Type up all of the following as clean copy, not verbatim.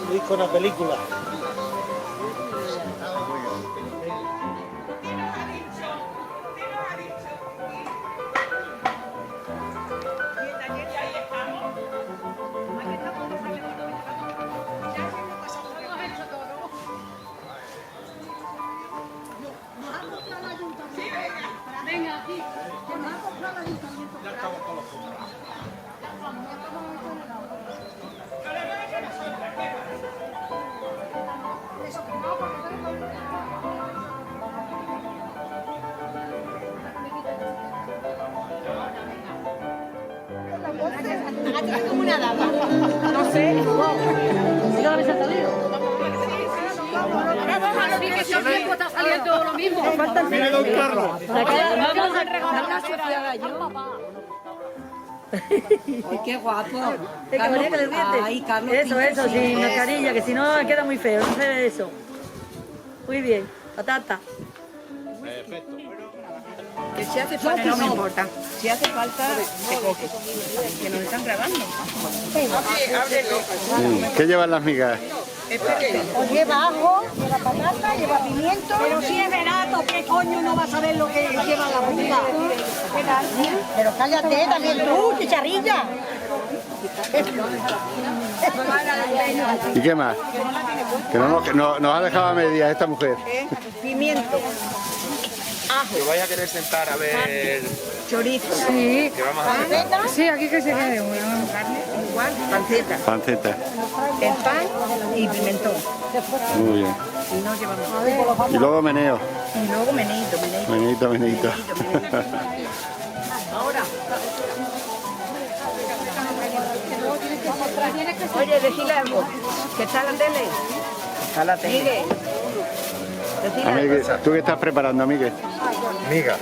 Luis con la película. Venga, aquí. Nos ha comprado el ayuntamiento. Ya estamos todos comprados. Eso que no, porque no como una dama. No sé. ¿Sí lo habéis salido? Que siempre está saliendo lo mismo. Mira don Carlos. Vamos a regalar una Sofía Gallo. Ay, qué guapo. Es que venía que le dientes. Ay, Carlos. Eso, sin mascarilla, que si no queda muy feo, no se ve eso. Muy bien, patata. Perfecto. Que si hace falta, no me importa. Si hace falta, se coge. Que nos están grabando. ¿Qué llevan las migas? Pues lleva ajo, lleva patata, lleva pimiento. Pero si es verato, ¿qué coño no vas a ver lo que lleva la fruta? Pero cállate también tú, chicharrilla. ¿Y qué más? Que nos ha dejado a medias esta mujer. Pimiento, Que vaya a querer sentar a ver chorizo, Sí. que vamos a hacer. panceta, Sí, aquí que se quede una carne. Igual, panceta. Panceta. El pan y pimentón. Muy bien. Y no llevamos. Y luego meneo. Y luego meneito. Meneito. Oye, decile algo. ¿Qué está la tele? Está la tele. Miguel. Decile algo. Amigue, ¿tú qué estás preparando, Miguel? Miga,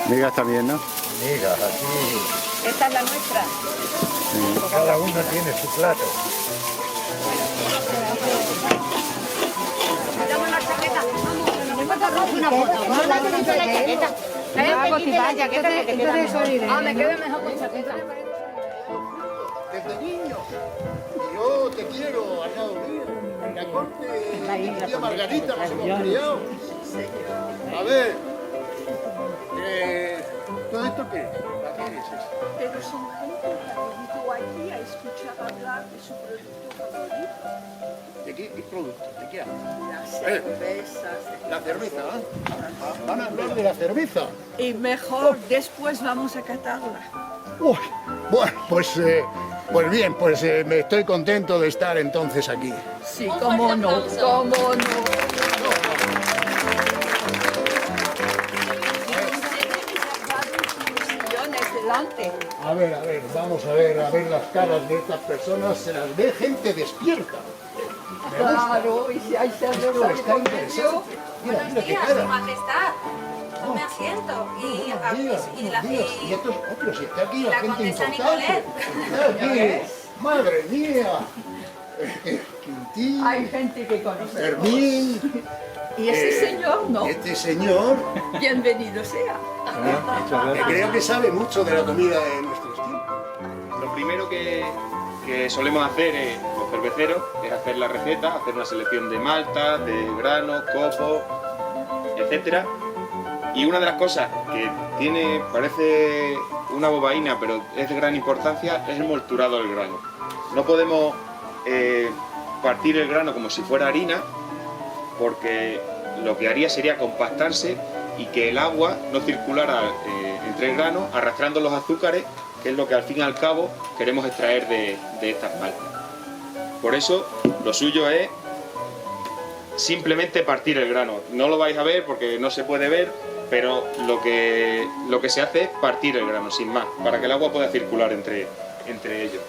Migas también, ¿no? miga, aquí Esta es la nuestra. cada uno tiene su plato. una foto. No la que dice la chaqueta. Me queda mejor con chaqueta. Desde niño. Yo te quiero al lado mío. En la corte de mi tía Margarita nos hemos criado. A ver. ¿Todo esto qué? ¿Para qué es esto? Pero son gente que ha venido aquí a escuchar hablar de su producto favorito. ¿De qué producto? ¿De qué hablan? Las cervezas. La cerveza, ¿eh? Van a hablar de la cerveza. Y mejor, después vamos a catarla. Uy, bueno, pues bien, me estoy contento de estar entonces aquí. Sí, cómo no, cómo no. Delante. A ver, vamos a ver las caras de estas personas, se las ve gente despierta. Me gusta. Claro, y si hay cerveza Esto de está por medio. interesante. Mira, mira qué Su cara. majestad, tome asiento. Y estos otros, está aquí la la gente condesa importante. Está aquí, madre mía. Quintín, Hay gente que conoce. Fermín. Y ese señor, ¿no? Este señor, Bienvenido sea. que creo que sabe mucho de la comida de nuestros tiempos. Lo primero que solemos hacer los cerveceros es hacer la receta, hacer una selección de maltas, de granos, copos, etcétera. Y una de las cosas que parece una bobaina, pero es de gran importancia, es el molturado del grano. No podemos partir el grano como si fuera harina, porque lo que haría sería compactarse y que el agua no circulara entre el grano, arrastrando los azúcares, que es lo que al fin y al cabo queremos extraer de estas maltas. Por eso lo suyo es simplemente partir el grano. No lo vais a ver porque no se puede ver, pero lo que se hace es partir el grano, sin más, para que el agua pueda circular entre ellos.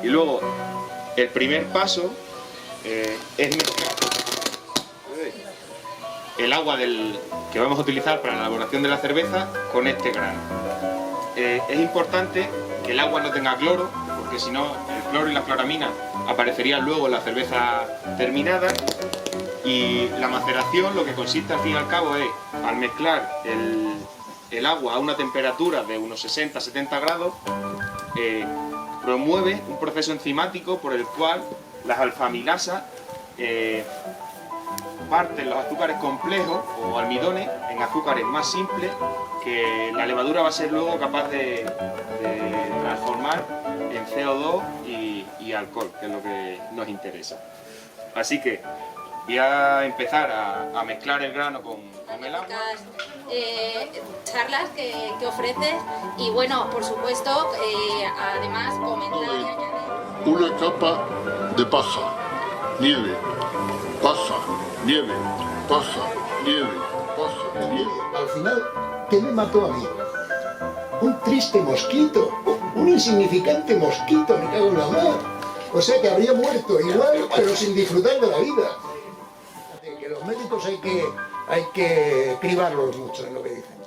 Y luego, el primer paso es mezclar el agua que vamos a utilizar para la elaboración de la cerveza con este grano. Es importante que el agua no tenga cloro, porque si no el cloro y la cloramina aparecerían luego en la cerveza terminada. Y la maceración lo que consiste al fin y al cabo es, al mezclar el agua a una temperatura de unos 60-70 grados, promueve un proceso enzimático por el cual las alfamilasas parten los azúcares complejos o almidones en azúcares más simples que la levadura va a ser luego capaz de transformar en CO2 y alcohol, que es lo que nos interesa. Así que voy a empezar a mezclar el grano con el agua. Charlas que ofreces y bueno, por supuesto, además comentar y añadir. Una capa de paja, nieve, paja, nieve, paja, nieve, paja, nieve. Al final, ¿qué me mató a mí? Un triste mosquito, un insignificante mosquito, me cago en la mar. O sea que habría muerto igual, pero sin disfrutar de la vida. Que los médicos hay que cribarlos mucho en lo que dicen.